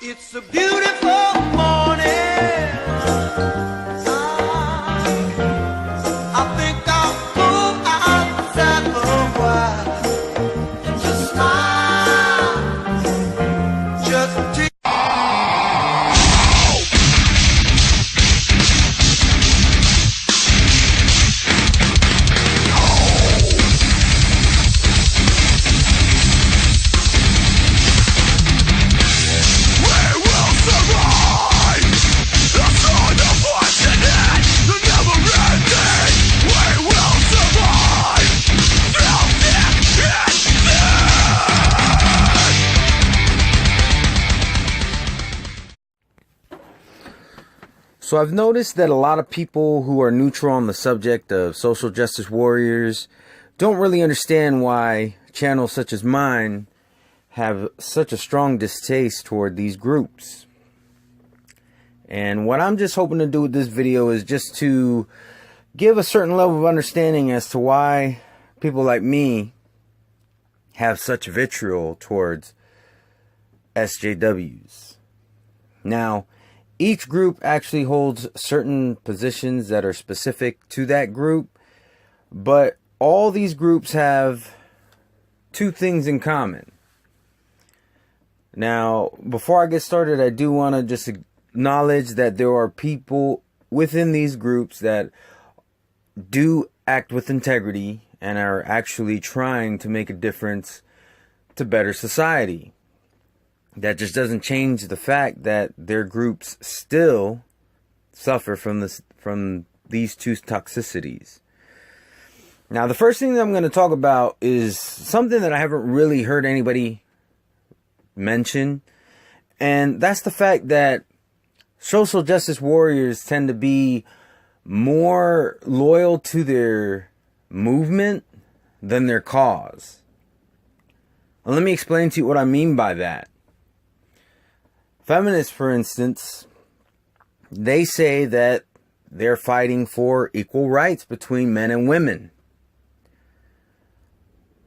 It's a beautiful morning. I think I'll go outside for a while and just smile. Just to So I've noticed that a lot of people who are neutral on the subject of social justice warriors don't really understand why channels such as mine have such a strong distaste toward these groups. And what I'm just hoping to do with this video is just to give a certain level of understanding as to why people like me have such vitriol towards SJWs. Now, each group actually holds certain positions that are specific to that group, but all these groups have two things in common. Now, before I get started, I do want to just acknowledge that there are people within these groups that do act with integrity and are actually trying to make a difference to better society. That just doesn't change the fact that their groups still suffer from these two toxicities. Now, the first thing that I'm going to talk about is something that I haven't really heard anybody mention, and that's the fact that social justice warriors tend to be more loyal to their movement than their cause. Now, let me explain to you what I mean by that. Feminists, for instance, they say that they're fighting for equal rights between men and women.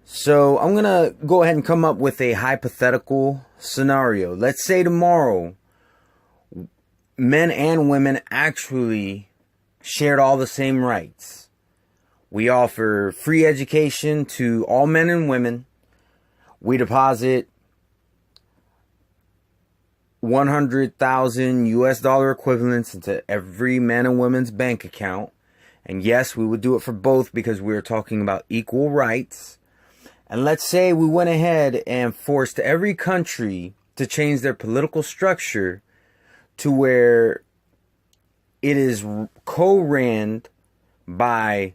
So I'm going to go ahead and come up with a hypothetical scenario. Let's say tomorrow, men and women actually shared all the same rights. We offer free education to all men and women. We deposit 100,000 US dollar equivalents into every man and woman's bank account. And yes, we would do it for both because we're talking about equal rights. And let's say we went ahead and forced every country to change their political structure to where it is co-ran by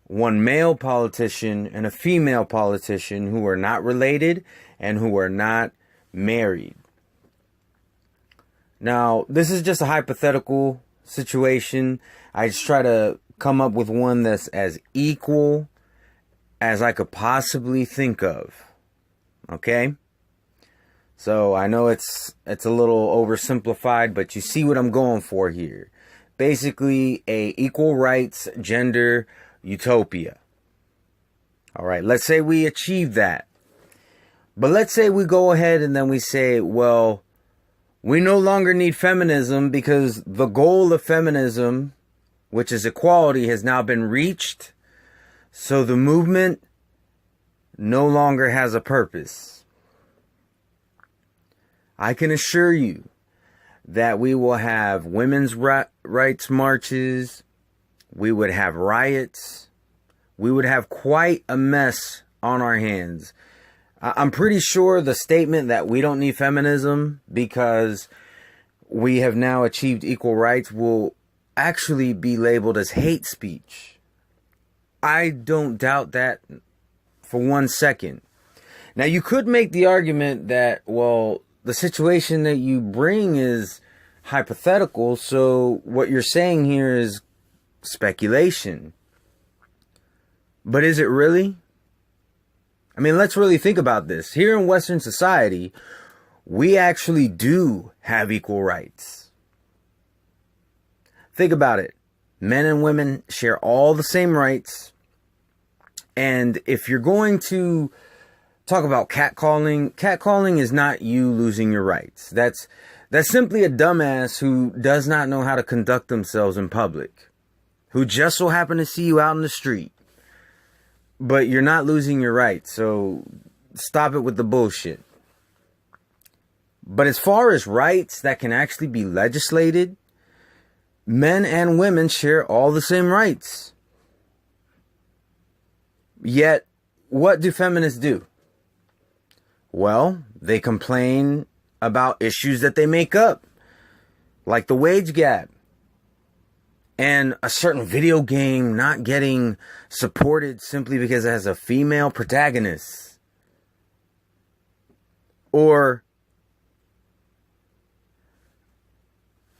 one male politician and a female politician who are not related and who are not married. Now, this is just a hypothetical situation. I just try to come up with one that's as equal as I could possibly think of. Okay? So, I know it's a little oversimplified, but you see what I'm going for here. Basically, a equal rights gender utopia. All right, let's say we achieve that. But let's say we go ahead and then we say, well, we no longer need feminism because the goal of feminism, which is equality, has now been reached. So the movement no longer has a purpose. I can assure you that we will have women's rights marches. We would have riots. We would have quite a mess on our hands. I'm pretty sure the statement that we don't need feminism because we have now achieved equal rights will actually be labeled as hate speech. I don't doubt that for 1 second. Now, you could make the argument that, well, the situation that you bring is hypothetical, so what you're saying here is speculation. But is it really? I mean, let's really think about this. Here in Western society, we actually do have equal rights. Think about it. Men and women share all the same rights. And if you're going to talk about catcalling. Catcalling is not you losing your rights. That's simply a dumbass who does not know how to conduct themselves in public, who just so happen to see you out in the street. But you're not losing your rights, so stop it with the bullshit. But as far as rights that can actually be legislated, men and women share all the same rights. Yet, what do feminists do? Well, they complain about issues that they make up, like the wage gap, and a certain video game not getting supported simply because it has a female protagonist. Or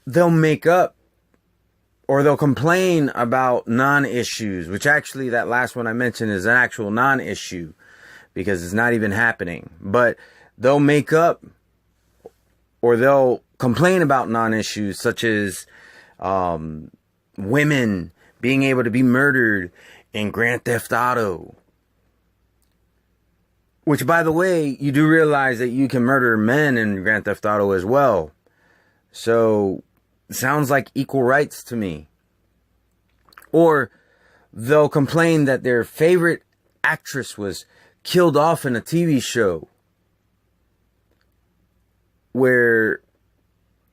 they'll make up, or they'll complain about non-issues, which actually that last one I mentioned is an actual non-issue because it's not even happening. But they'll make up, or they'll complain about non-issues such as women being able to be murdered in Grand Theft Auto. Which, by the way, you do realize that you can murder men in Grand Theft Auto as well. So, sounds like equal rights to me. Or they'll complain that their favorite actress was killed off in a TV show where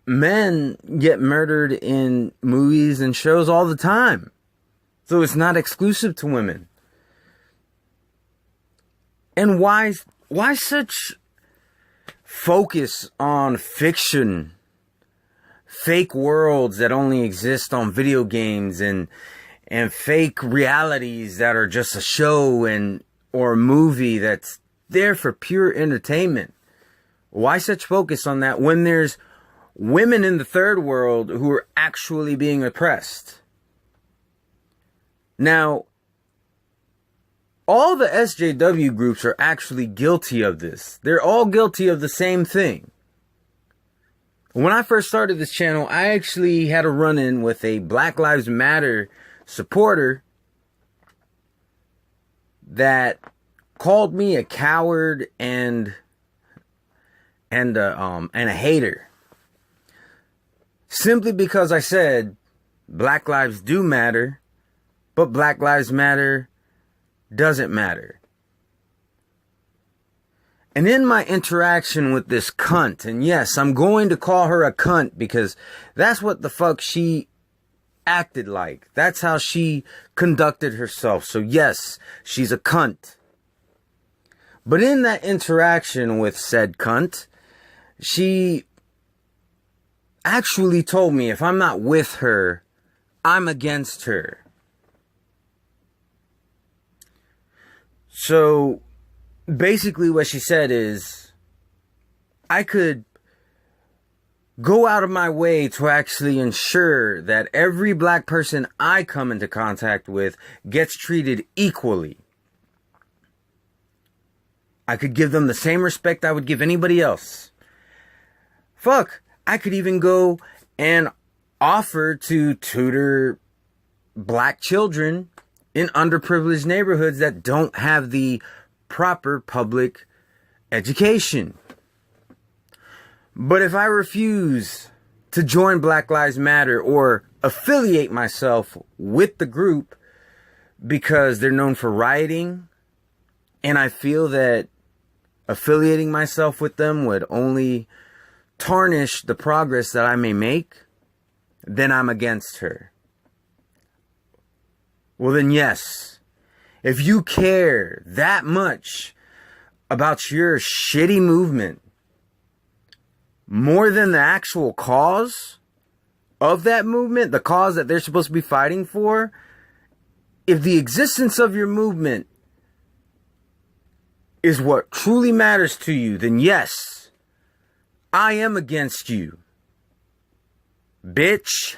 men get murdered in movies and shows all the time. So it's not exclusive to women. And why such focus on fiction? Fake worlds that only exist on video games and fake realities that are just a show or a movie that's there for pure entertainment. Why such focus on that when there's women in the third world who are actually being oppressed? Now, all the SJW groups are actually guilty of this. They're all guilty of the same thing. When I first started this channel, I actually had a run-in with a Black Lives Matter supporter that called me a coward and a hater. Simply because I said Black lives do matter, but Black Lives Matter doesn't matter. And in my interaction with this cunt, and yes, I'm going to call her a cunt because that's what the fuck she acted like. That's how she conducted herself. So yes, she's a cunt. But in that interaction with said cunt, she actually told me if I'm not with her, I'm against her. So basically what she said is, I could go out of my way to actually ensure that every black person I come into contact with gets treated equally. I could give them the same respect I would give anybody else. Fuck, I could even go and offer to tutor black children in underprivileged neighborhoods that don't have the proper public education. But if I refuse to join Black Lives Matter or affiliate myself with the group because they're known for rioting, and I feel that affiliating myself with them would only tarnish the progress that I may make, then I'm against her. Well then yes, if you care that much about your shitty movement, more than the actual cause of that movement, the cause that they're supposed to be fighting for, if the existence of your movement is what truly matters to you, then yes, I am against you, bitch.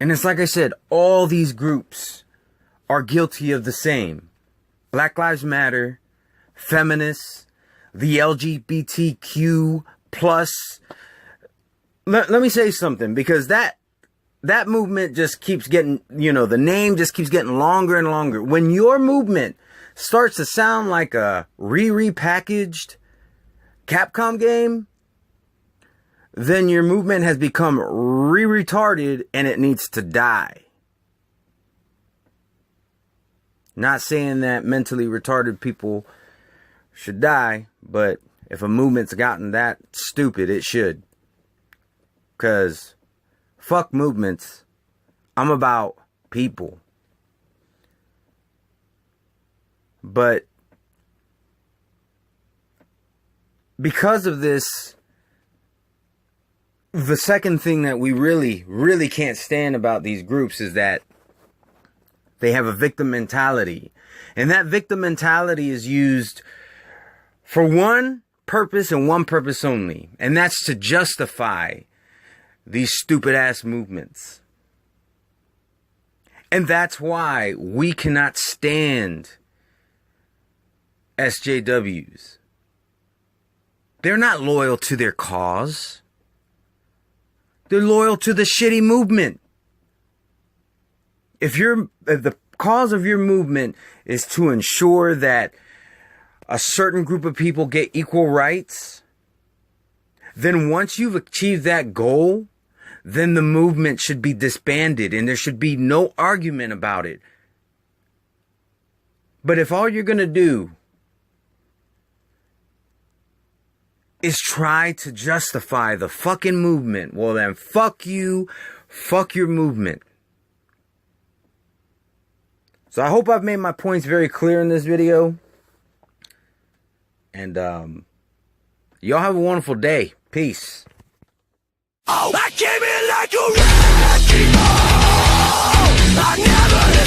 And it's like I said, all these groups are guilty of the same. Black Lives Matter, feminists, the LGBTQ plus. Let me say something, because that that movement just keeps getting, the name just keeps getting longer and longer. When your movement starts to sound like a repackaged Capcom game, then your movement has become retarded and it needs to die. Not saying that mentally retarded people should die, but if a movement's gotten that stupid, it should. Because fuck movements. I'm about people. But because of this, the second thing that we really can't stand about these groups is that they have a victim mentality. And that victim mentality is used for one purpose and one purpose only. And that's to justify these stupid ass movements. And that's why we cannot stand SJWs. They're not loyal to their cause. They're loyal to the shitty movement. If the cause of your movement is to ensure that a certain group of people get equal rights, then once you've achieved that goal, then the movement should be disbanded and there should be no argument about it. But if all you're going to do is try to justify the fucking movement, well then fuck you, fuck your movement. So I hope I've made my points very clear in this video. And y'all have a wonderful day. Peace. I came in like a wrecking ball. I never